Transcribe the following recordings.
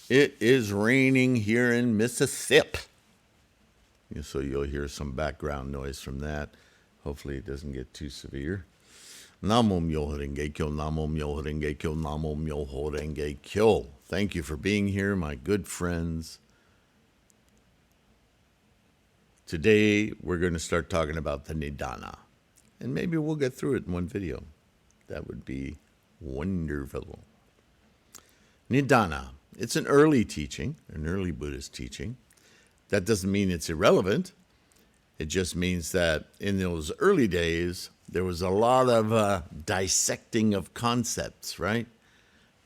It is raining here in Mississippi. So you'll hear some background noise from that. Hopefully it doesn't get too severe. Namo Myoho Renge Kyo, Namo Myoho Renge Kyo, Namo Myoho Renge Kyo. Thank you for being here, my good friends. Today we're going to start talking about the Nidana. And maybe we'll get through it in one video. That would be wonderful. Nidana. It's an early teaching, an early Buddhist teaching. That doesn't mean it's irrelevant. It just means that in those early days, there was a lot of dissecting of concepts, right?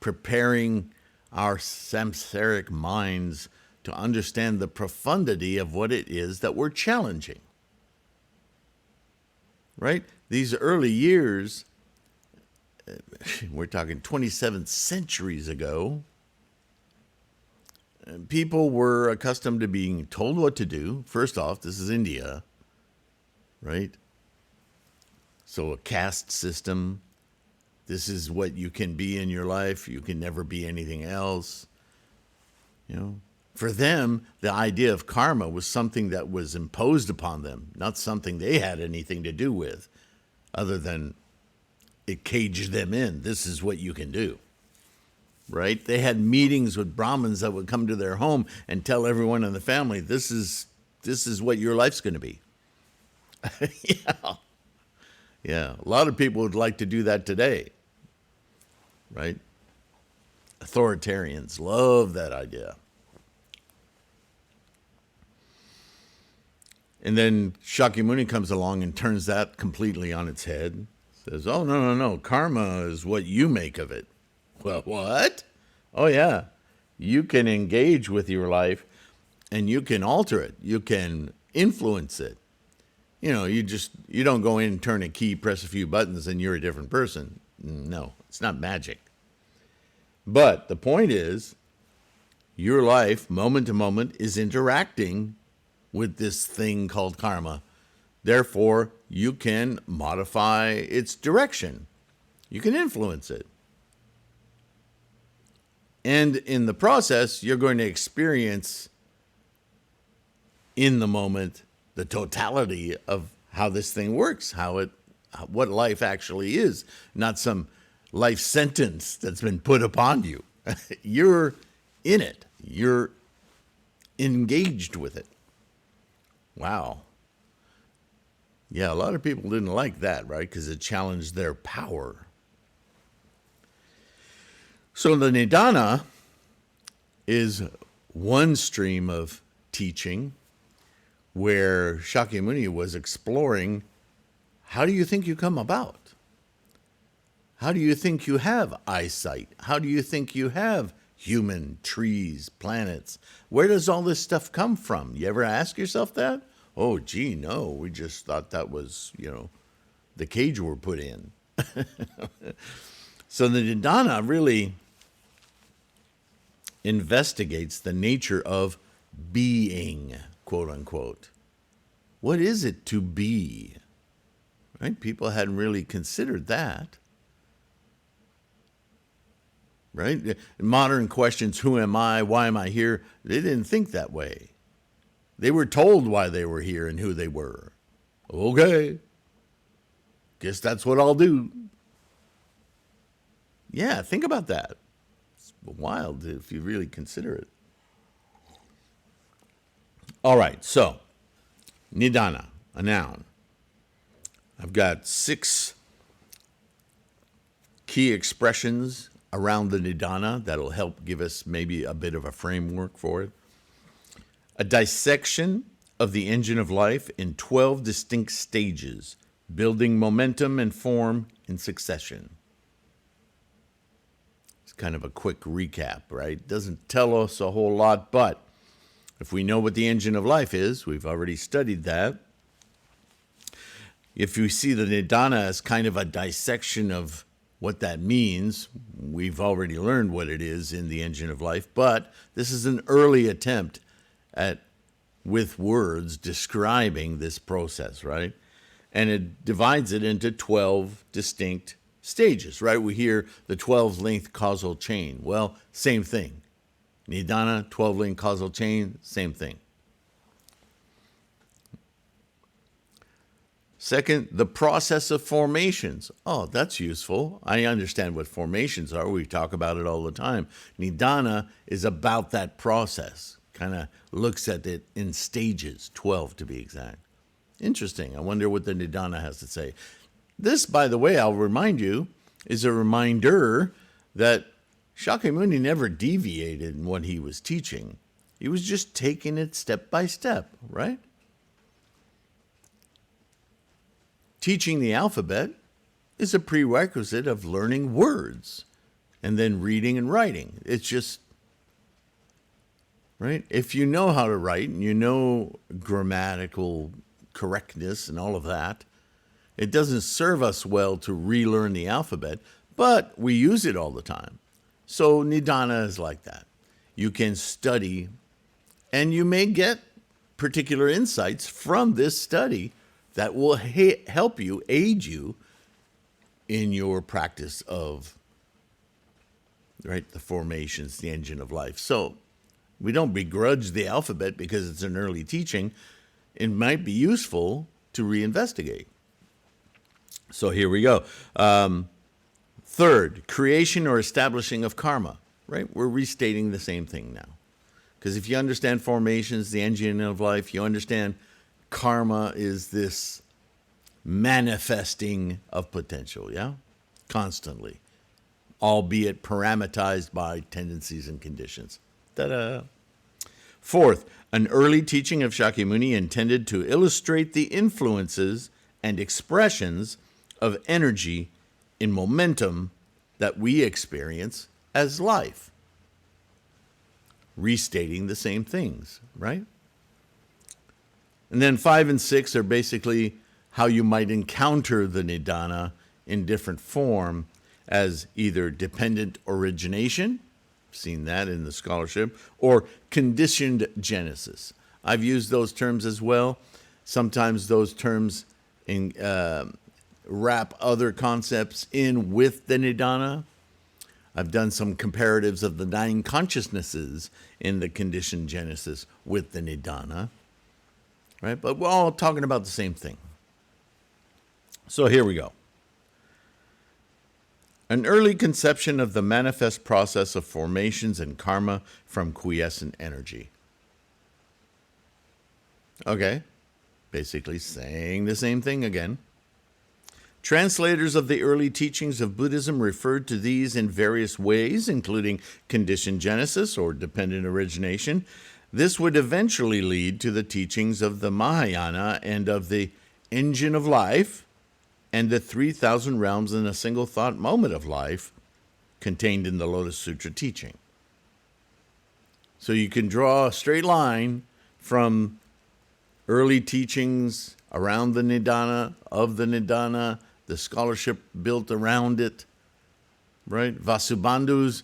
Preparing our Samsaric minds to understand the profundity of what it is that we're challenging, right? These early years, we're talking 27 centuries ago, people were accustomed to being told what to do. First off, this is India, right? So a caste system. This is what you can be in your life. You can never be anything else. For them, the idea of karma was something that was imposed upon them, not something they had anything to do with, other than it caged them in. This is what you can do. Right? They had meetings with Brahmins that would come to their home and tell everyone in the family, this is what your life's going to be. Yeah. A lot of people would like to do that today. Right? Authoritarians love that idea. And then Shakyamuni comes along and turns that completely on its head. Says, oh, no. Karma is what you make of it. Well, what? Oh, yeah. You can engage with your life and you can alter it. You can influence it. You don't go in and turn a key, press a few buttons, and you're a different person. No, it's not magic. But the point is, your life, moment to moment, is interacting with this thing called karma. Therefore, you can modify its direction. You can influence it. And in the process, you're going to experience in the moment the totality of how this thing works, what life actually is, not some life sentence that's been put upon you. You're in it. You're engaged with it. Wow. Yeah, a lot of people didn't like that, right? Because it challenged their power. So the Nidana is one stream of teaching where Shakyamuni was exploring, how do you think you come about? How do you think you have eyesight? How do you think you have human, trees, planets? Where does all this stuff come from? You ever ask yourself that? Oh, gee, no, we just thought that was, the cage we're put in. So the Nidana really investigates the nature of being, quote unquote. What is it to be? Right? People hadn't really considered that. Right? Modern questions, who am I? Why am I here? They didn't think that way. They were told why they were here and who they were. Okay. Guess that's what I'll do. Yeah, think about that. It's wild if you really consider it. All right, so Nidana, a noun. I've got 6 key expressions around the Nidana that'll help give us maybe a bit of a framework for it. A dissection of the engine of life in 12 distinct stages, building momentum and form in succession. It's kind of a quick recap, right? Doesn't tell us a whole lot, but if we know what the engine of life is, we've already studied that. If you see the Nidana as kind of a dissection of what that means, we've already learned what it is in the engine of life, but this is an early attempt at, with words, describing this process, right? And it divides it into 12 distinct stages, right? We hear the 12-length causal chain. Well, same thing. Nidana, 12-link causal chain, same thing. Second, the process of formations. Oh, that's useful. I understand what formations are. We talk about it all the time. Nidana is about that process. Kind of looks at it in stages, 12 to be exact. Interesting. I wonder what the Nidana has to say. This, by the way, I'll remind you, is a reminder that Shakyamuni never deviated in what he was teaching. He was just taking it step by step, right? Teaching the alphabet is a prerequisite of learning words and then reading and writing. It's just, right? If you know how to write and you know grammatical correctness and all of that, it doesn't serve us well to relearn the alphabet, but we use it all the time. So Nidana is like that. You can study and you may get particular insights from this study that will help you, aid you in your practice of, right, the formations, the engine of life. So we don't begrudge the alphabet because it's an early teaching. It might be useful to reinvestigate. So here we go. Third, creation or establishing of karma, right? We're restating the same thing now. Because if you understand formations, the engine of life, you understand karma is this manifesting of potential, yeah? Constantly. Albeit parameterized by tendencies and conditions. Ta-da! Fourth, an early teaching of Shakyamuni intended to illustrate the influences and expressions of energy in momentum that we experience as life. Restating the same things, right? And then 5 and 6 are basically how you might encounter the Nidana in different form as either dependent origination, seen that in the scholarship, or conditioned genesis. I've used those terms as well. Sometimes those terms wrap other concepts in with the Nidana. I've done some comparatives of the 9 consciousnesses in the conditioned genesis with the Nidana. Right? But we're all talking about the same thing. So here we go. An early conception of the manifest process of formations and karma from quiescent energy. Okay. Basically saying the same thing again. Translators of the early teachings of Buddhism referred to these in various ways, including conditioned genesis or dependent origination. This would eventually lead to the teachings of the Mahayana and of the engine of life and the 3,000 realms in a single thought moment of life contained in the Lotus Sutra teaching. So you can draw a straight line from early teachings around the Nidana, of the Nidana, the scholarship built around it, right? Vasubandhu's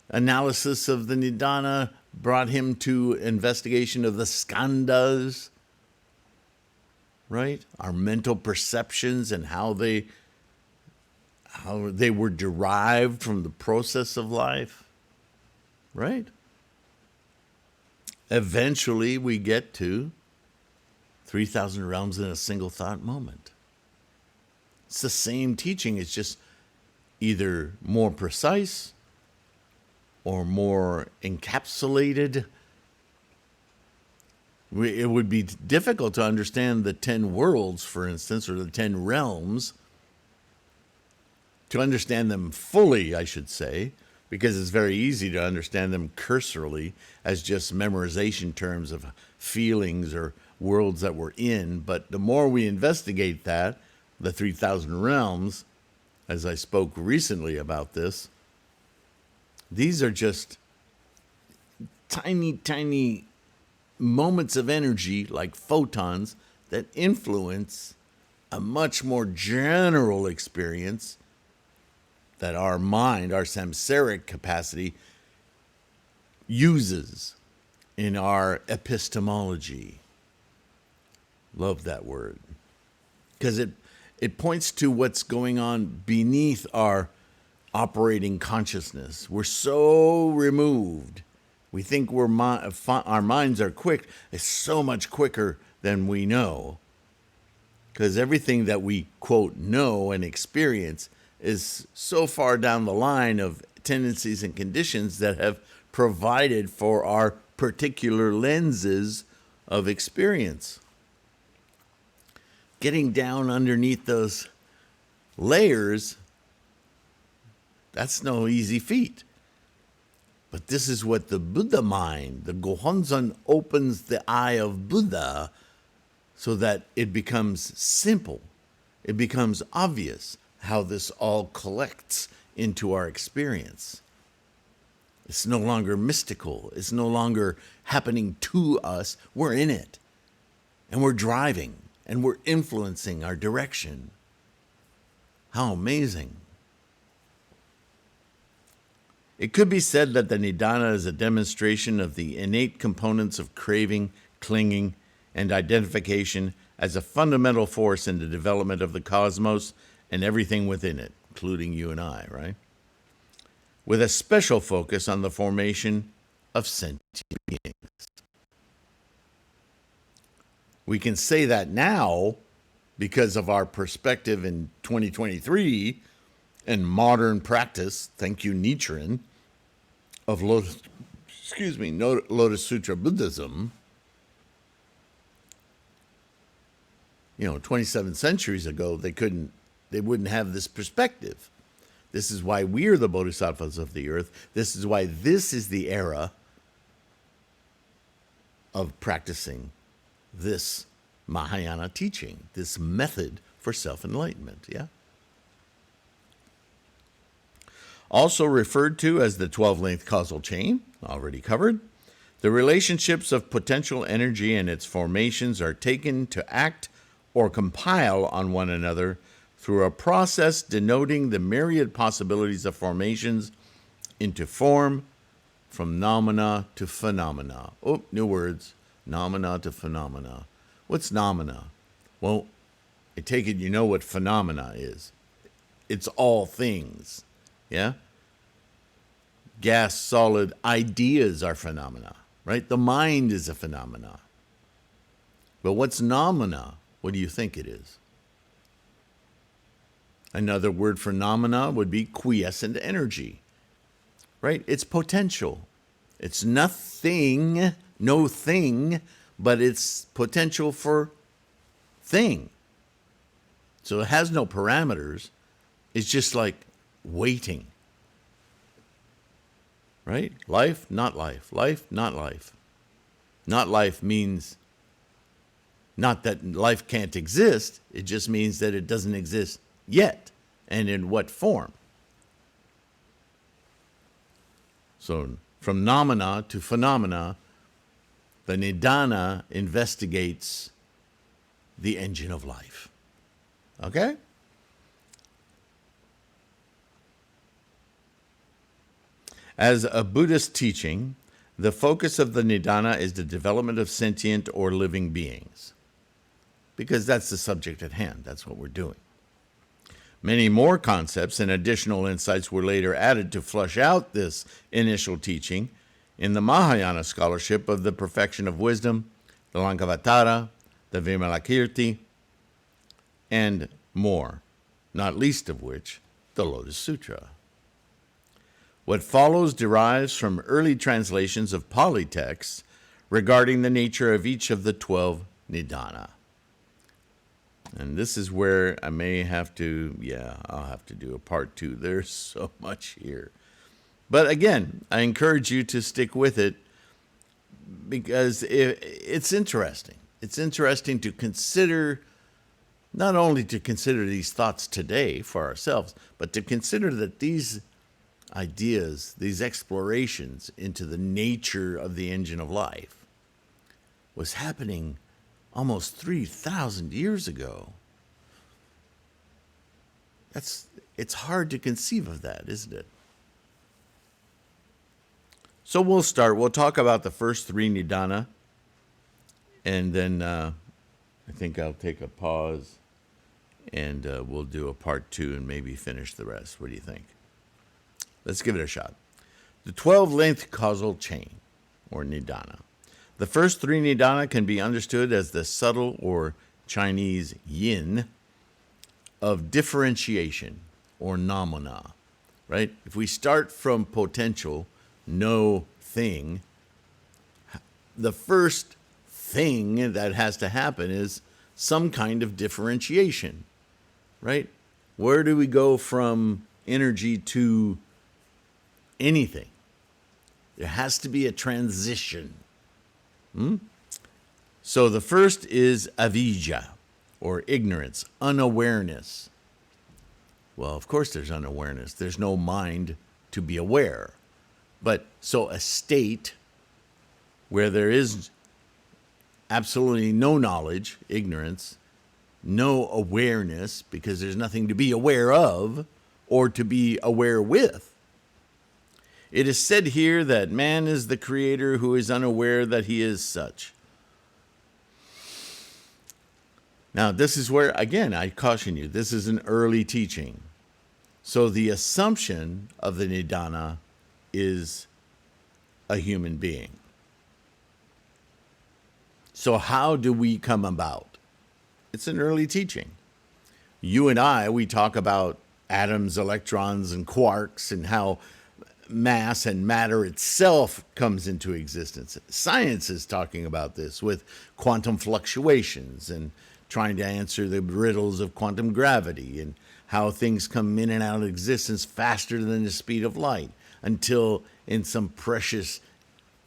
analysis of the Nidana brought him to investigation of the skandhas, right? Our mental perceptions and how they were derived from the process of life, right? Eventually we get to 3,000 realms in a single thought moment. It's the same teaching, it's just either more precise or more encapsulated. It would be difficult to understand the 10 worlds, for instance, or the 10 realms, to understand them fully, I should say, because it's very easy to understand them cursorily as just memorization terms of feelings or worlds that we're in. But the more we investigate that, the 3,000 realms, as I spoke recently about this, these are just tiny, tiny moments of energy, like photons, that influence a much more general experience that our mind, our samsaric capacity, uses in our epistemology. Love that word. Because it points to what's going on beneath our operating consciousness. We're so removed. We think our minds are quick. It's so much quicker than we know. Because everything that we, quote, know and experience is so far down the line of tendencies and conditions that have provided for our particular lenses of experience. Getting down underneath those layers, that's no easy feat. But this is what the Buddha mind, the Gohonzon, opens the eye of Buddha so that it becomes simple. It becomes obvious how this all collects into our experience. It's no longer mystical. It's no longer happening to us. We're in it. And we're driving. And we're influencing our direction. How amazing. It could be said that the Nidana is a demonstration of the innate components of craving, clinging, and identification as a fundamental force in the development of the cosmos and everything within it, including you and I, right? With a special focus on the formation of sentient beings. We can say that now because of our perspective in 2023 and modern practice, thank you, Nichiren, of Lotus Sutra Buddhism. 27 centuries ago, they wouldn't have this perspective. This is why we're the bodhisattvas of the earth. This is why this is the era of practicing this Mahayana teaching, this method for self-enlightenment, yeah? Also referred to as the 12-length causal chain, already covered, the relationships of potential energy and its formations are taken to act or compile on one another through a process denoting the myriad possibilities of formations into form, from noumena to phenomena. Oh, new words, noumena to phenomena. What's noumena? Well, I take it you know what phenomena is. It's all things, yeah? Gas, solid, ideas are phenomena, right? The mind is a phenomena. But what's noumena? What do you think it is? Another word for noumena would be quiescent energy, right? It's potential. It's nothing, no thing, but it's potential for thing. So it has no parameters. It's just like waiting, right? Life, not life. Life, not life. Not life means not that life can't exist. It just means that it doesn't exist yet. And in what form? So from noumena to phenomena, the Nidana investigates the engine of life. Okay? As a Buddhist teaching, the focus of the Nidana is the development of sentient or living beings. Because that's the subject at hand. That's what we're doing. Many more concepts and additional insights were later added to flush out this initial teaching in the Mahayana scholarship of the perfection of wisdom, the Lankavatara, the Vimalakirti, and more, not least of which, the Lotus Sutra. What follows derives from early translations of Pali texts regarding the nature of each of the 12 Nidana. And this is where I may have to, I'll have to do a part 2. There's so much here. But again, I encourage you to stick with it because it's interesting. It's interesting to consider, not only to consider these thoughts today for ourselves, but to consider that these ideas, these explorations into the nature of the engine of life was happening almost 3,000 years ago. It's hard to conceive of that, isn't it? So we'll start. We'll talk about the first 3 Nidana, and then I think I'll take a pause, and we'll do a part 2 and maybe finish the rest. What do you think? Let's give it a shot. The 12-length causal chain. or Nidana. The first three Nidana can be understood as the subtle or Chinese yin of differentiation or nomina, right? If we start from potential, no thing, the first thing that has to happen is some kind of differentiation, right? Where do we go from energy to anything? There has to be a transition. So the first is avidya, or ignorance, unawareness. Well, of course there's unawareness. There's no mind to be aware. But so a state where there is absolutely no knowledge, ignorance, no awareness, because there's nothing to be aware of or to be aware with. It is said here that man is the creator who is unaware that he is such. Now, this is where, again, I caution you, this is an early teaching. So the assumption of the Nidana is a human being. So how do we come about? It's an early teaching. You and I, we talk about atoms, electrons, and quarks, and how mass and matter itself comes into existence. Science is talking about this with quantum fluctuations and trying to answer the riddles of quantum gravity and how things come in and out of existence faster than the speed of light until in some precious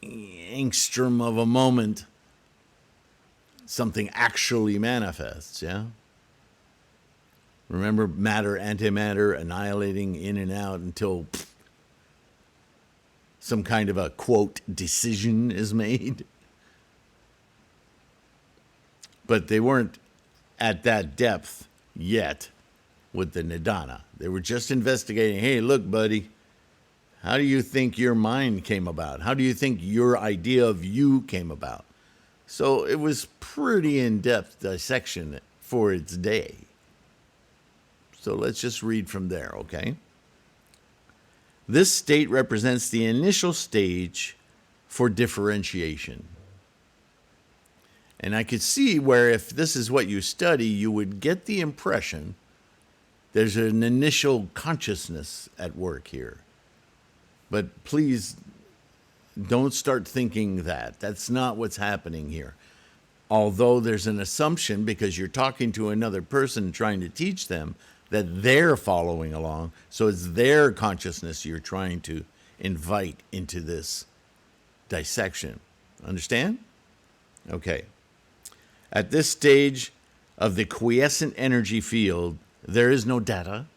angstrom of a moment something actually manifests, yeah? Remember matter, antimatter, annihilating in and out until some kind of a, quote, decision is made. But they weren't at that depth yet with the Nidana. They were just investigating, hey, look, buddy, how do you think your mind came about? How do you think your idea of you came about? So it was pretty in-depth dissection for its day. So let's just read from there, okay? This state represents the initial stage for differentiation. And I could see where if this is what you study, you would get the impression there's an initial consciousness at work here. But please don't start thinking that. That's not what's happening here. Although there's an assumption, because you're talking to another person trying to teach them, that they're following along. So it's their consciousness you're trying to invite into this dissection. Understand? Okay. At this stage of the quiescent energy field, there is no data,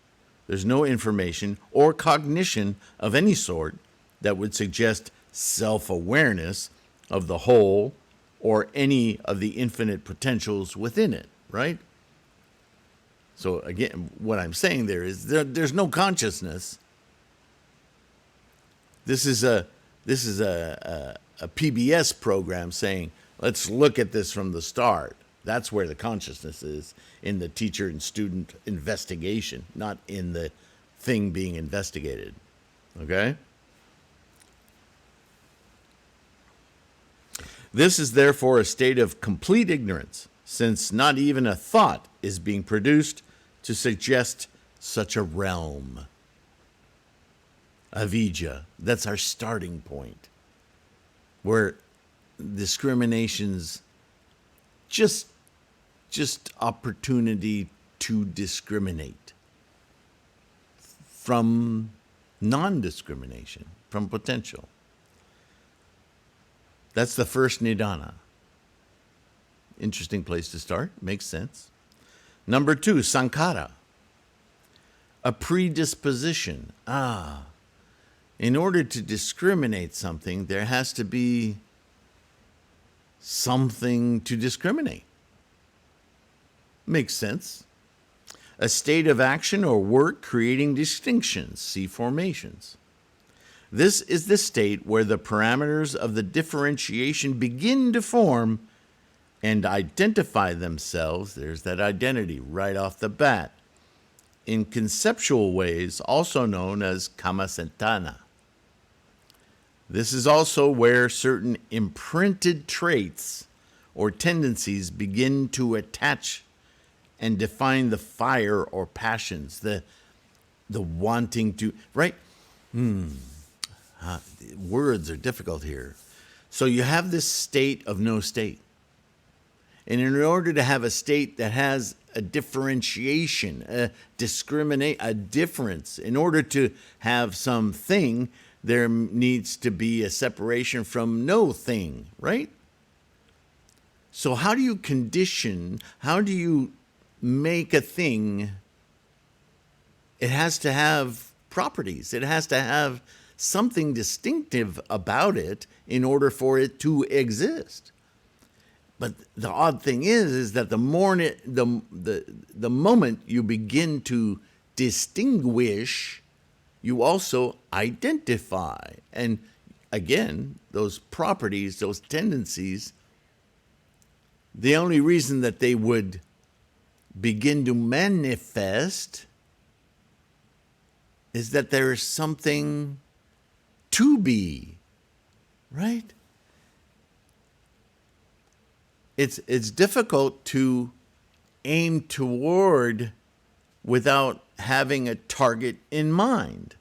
there's no information or cognition of any sort that would suggest self-awareness of the whole or any of the infinite potentials within it, right? So again, what I'm saying there is there's no consciousness. This is a PBS program saying, let's look at this from the start. That's where the consciousness is, in the teacher and student investigation, not in the thing being investigated. Okay? This is therefore a state of complete ignorance, since not even a thought is being produced to suggest such a realm. Avidya, that's our starting point, where discrimination's just opportunity to discriminate from non-discrimination, from potential. That's the first Nidana. Interesting place to start. Makes sense. Number 2, Sankara. A predisposition. In order to discriminate something, there has to be something to discriminate. Makes sense. A state of action or work creating distinctions. See formations. This is the state where the parameters of the differentiation begin to form and identify themselves. There's that identity right off the bat. In conceptual ways, also known as kamasantana. This is also where certain imprinted traits or tendencies begin to attach and define the fire or passions, the wanting to, right? Words are difficult here. So you have this state of no state. And in order to have a state that has a differentiation, a difference, in order to have something, there needs to be a separation from no thing, right? So how do you condition, how do you make a thing? It has to have properties. It has to have something distinctive about it in order for it to exist. But the odd thing is that the moment you begin to distinguish, you also identify. And again, those properties, those tendencies, the only reason that they would begin to manifest is that there is something to be, right? It's difficult to aim toward without having a target in mind.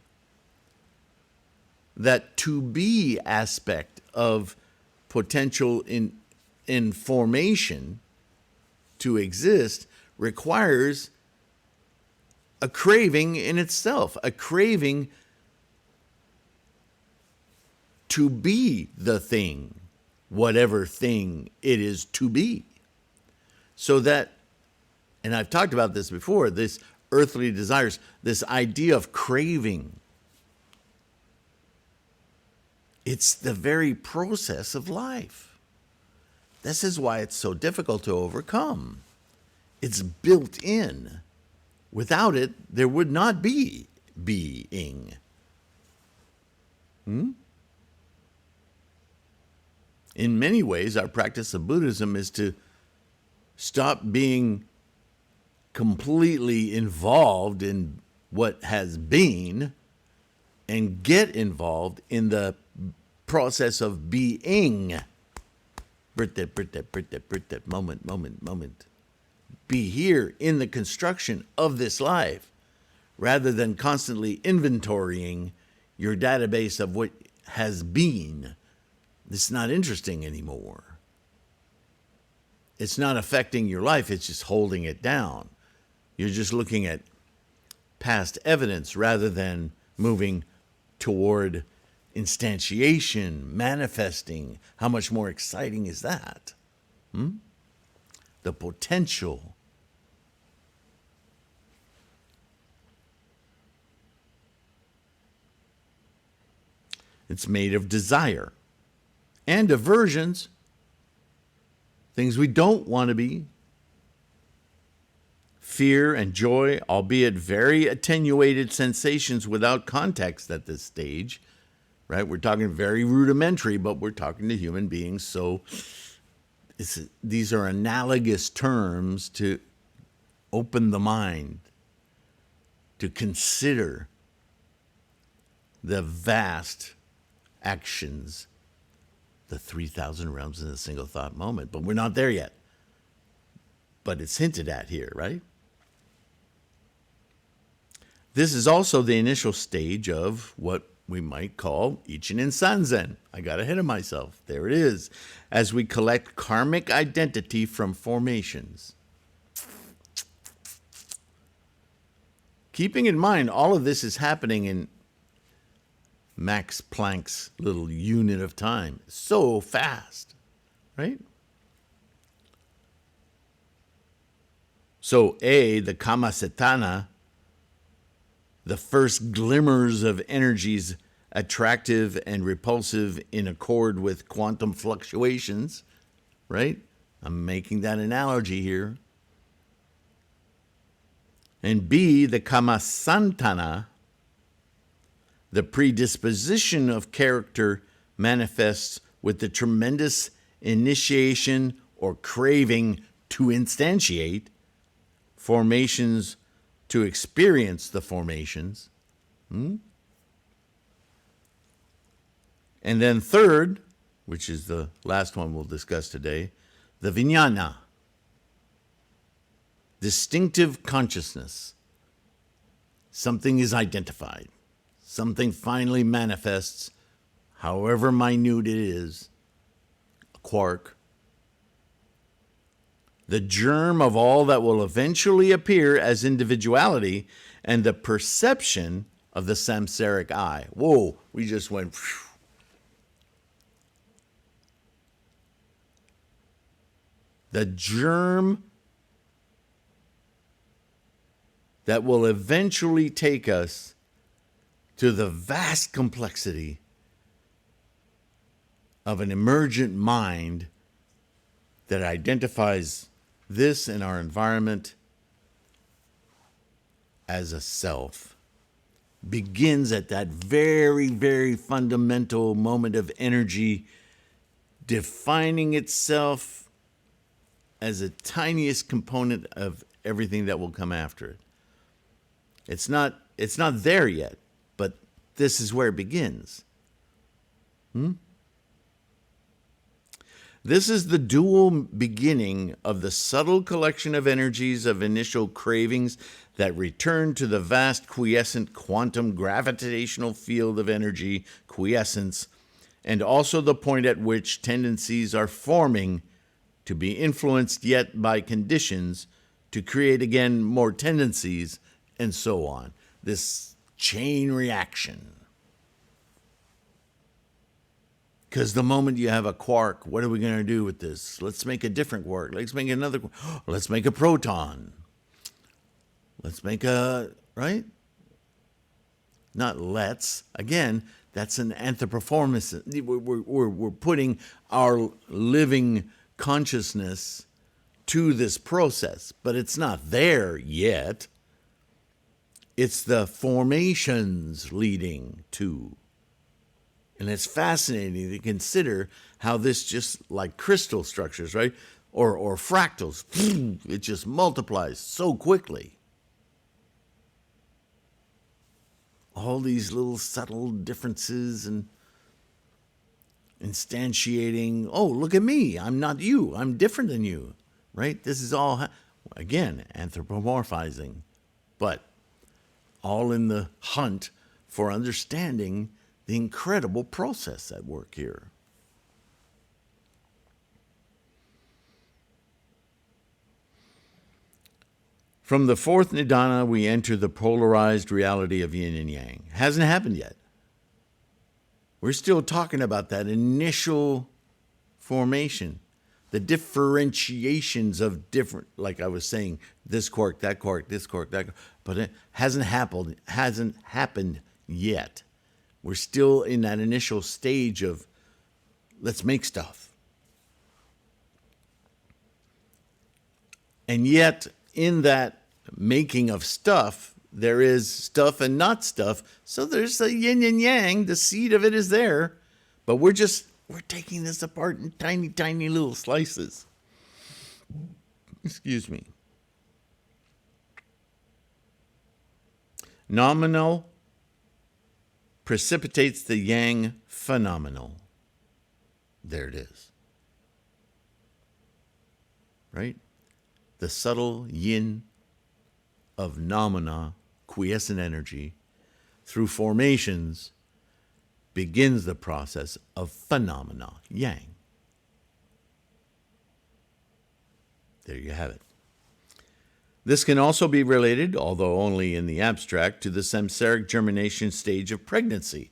That to be aspect of potential in formation to exist requires a craving in itself, a craving to be the thing, whatever thing it is to be. So that, and I've talked about this before, this earthly desires, this idea of craving, it's the very process of life. This is why it's so difficult to overcome. It's built in. Without it, there would not be being. In many ways, our practice of Buddhism is to stop being completely involved in what has been and get involved in the process of being. Moment. Be here in the construction of this life rather than constantly inventorying your database of what has been. It's not interesting anymore. It's not affecting your life, it's just holding it down. You're just looking at past evidence rather than moving toward instantiation, manifesting. How much more exciting is that? The potential. It's made of desire and aversions, things we don't want to be, fear and joy, albeit very attenuated sensations without context at this stage, right? We're talking very rudimentary, but we're talking to human beings, so these are analogous terms to open the mind, to consider the vast actions, the 3,000 realms in a single thought moment. But we're not there yet. But it's hinted at here, right? This is also the initial stage of what we might call Ichin and Sanzen. I got ahead of myself. There it is. As we collect karmic identity from formations. Keeping in mind, all of this is happening in Max Planck's little unit of time. So fast, right? So the Kamasetana, the first glimmers of energies attractive and repulsive in accord with quantum fluctuations, right? I'm making that analogy here. And B, the Kamasantana, the predisposition of character manifests with the tremendous initiation or craving to instantiate formations, to experience the formations. And then third, which is the last one we'll discuss today, the vijnana, distinctive consciousness. Something is identified. Something finally manifests, however minute it is, a quark. The germ of all that will eventually appear as individuality and the perception of the samsaric eye. Whoa, we just went. Phew. The germ that will eventually take us to the vast complexity of an emergent mind that identifies this and our environment as a self, begins at that very, very fundamental moment of energy, defining itself as the tiniest component of everything that will come after it. It's not there yet, but this is where it begins. This is the dual beginning of the subtle collection of energies of initial cravings that return to the vast quiescent quantum gravitational field of energy, quiescence, and also the point at which tendencies are forming to be influenced yet by conditions to create again more tendencies, and so on. This chain reaction. Because the moment you have a quark, what are we going to do with this? Let's make a different quark. Let's make another quark. Let's make a proton. Let's make a, right? Not let's. Again, that's an anthropomorphism. We're putting our living consciousness to this process, but it's not there yet. It's the formations leading to. And it's fascinating to consider how this just like crystal structures, right? Or fractals, it just multiplies so quickly. All these little subtle differences and instantiating, oh, look at me, I'm not you, I'm different than you, right? This is all, again, anthropomorphizing, but all in the hunt for understanding the incredible process at work here. From the fourth Nidana, we enter the polarized reality of yin and yang. Hasn't happened yet. We're still talking about that initial formation, the differentiations of different, like I was saying, this quark, that quark, this quark, that quark, but it hasn't happened yet. We're still in that initial stage of let's make stuff. And yet, in that making of stuff, there is stuff and not stuff. So there's the yin and yang, the seed of it is there, but we're taking this apart in tiny, tiny little slices. Excuse me. Nominal precipitates the yang phenomenal. There it is. Right? The subtle yin of nomina, quiescent energy, through formations, begins the process of phenomena, yang. There you have it. This can also be related, although only in the abstract, to the samsaric germination stage of pregnancy,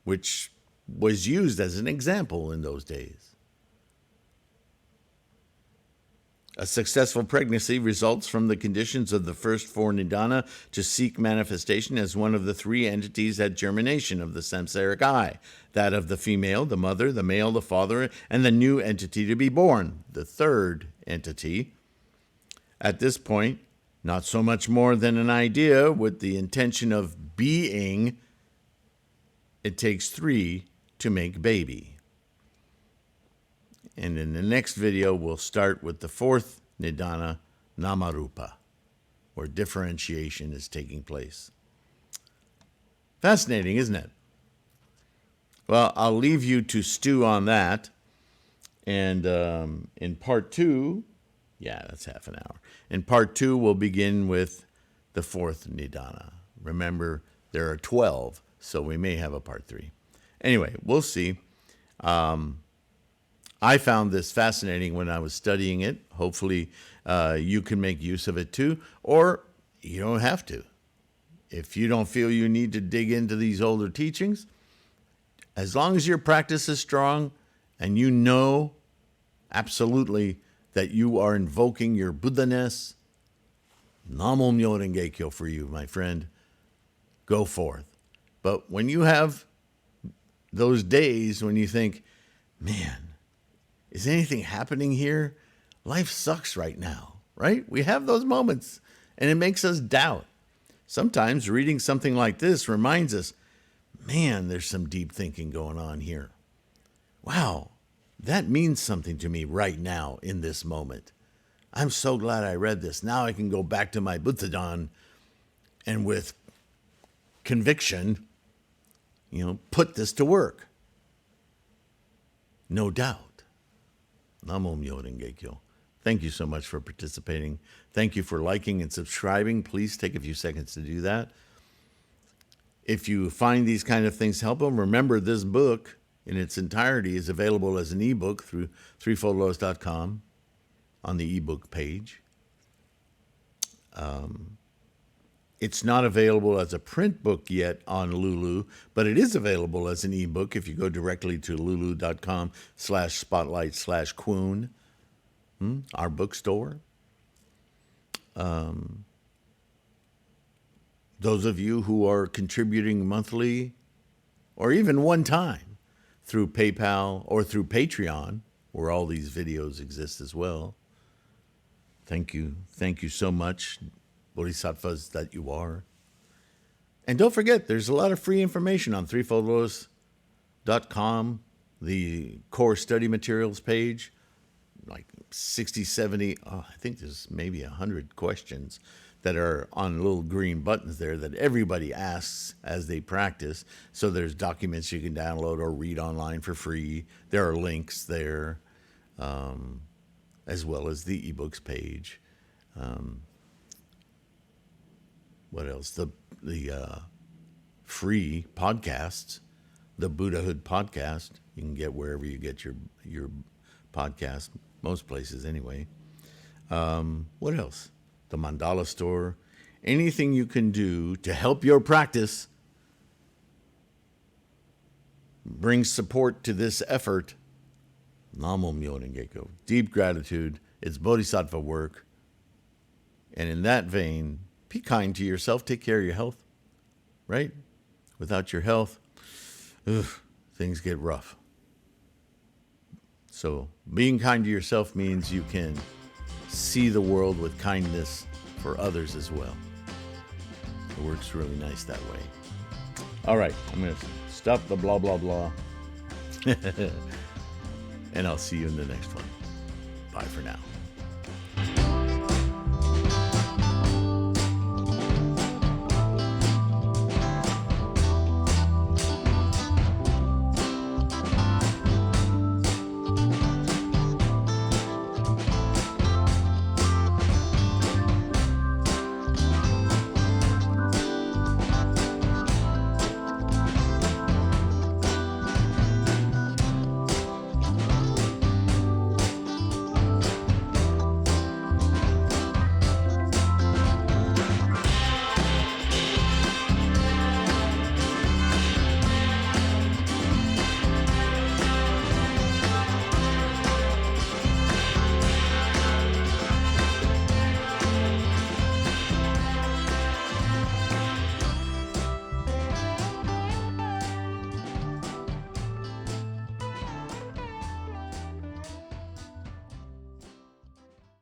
which was used as an example in those days. A successful pregnancy results from the conditions of the first four Nidana to seek manifestation as one of the three entities at germination of the samsaric eye, that of the female, the mother, the male, the father, and the new entity to be born, the third entity. At this point, not so much more than an idea with the intention of being, it takes three to make baby. And in the next video, we'll start with the fourth Nidana, Namarupa, where differentiation is taking place. Fascinating, isn't it? Well, I'll leave you to stew on that. And in part 2, yeah, that's half an hour. In part 2, we'll begin with the 4th Nidana. Remember, there are 12, so we may have a part 3. Anyway, we'll see. I found this fascinating when I was studying it. Hopefully, you can make use of it too, or you don't have to. If you don't feel you need to dig into these older teachings, as long as your practice is strong and you know absolutely that you are invoking your Buddha-ness, Namo Myo Renge Kyo for you, my friend. Go forth. But when you have those days when you think, man, is anything happening here? Life sucks right now, right? We have those moments, and it makes us doubt. Sometimes reading something like this reminds us, man, there's some deep thinking going on here. Wow, that means something to me right now in this moment. I'm so glad I read this. Now I can go back to my Buddha-dan and with conviction, put this to work. No doubt. Namo Myo Renge Kyo. Thank you so much for participating. Thank you for liking and subscribing. Please take a few seconds to do that. If you find these kind of things helpful, remember this book in its entirety is available as an ebook through threefoldlotus.com on the ebook page. It's not available as a print book yet on Lulu, but it is available as an ebook if you go directly to lulu.com/spotlight/Kwoon, our bookstore. Those of you who are contributing monthly or even one time through PayPal or through Patreon, where all these videos exist as well, thank you. Thank you so much, Bodhisattvas that you are. And don't forget, there's a lot of free information on threefoldlotus.com, the core study materials page, like 60, 70, I think there's maybe 100 questions that are on little green buttons there that everybody asks as they practice. So there's documents you can download or read online for free. There are links there, as well as the ebooks page. What else? The free podcasts, the Buddhahood podcast, you can get wherever you get your podcast, most places anyway. What else? The mandala store. Anything you can do to help your practice bring support to this effort. Namo Myo Renge Kyo. Deep gratitude. It's bodhisattva work. And in that vein, be kind to yourself. Take care of your health, right? Without your health, things get rough. So being kind to yourself means you can see the world with kindness for others as well. It works really nice that way. All right, I'm going to stop the blah, blah, blah. And I'll see you in the next one. Bye for now.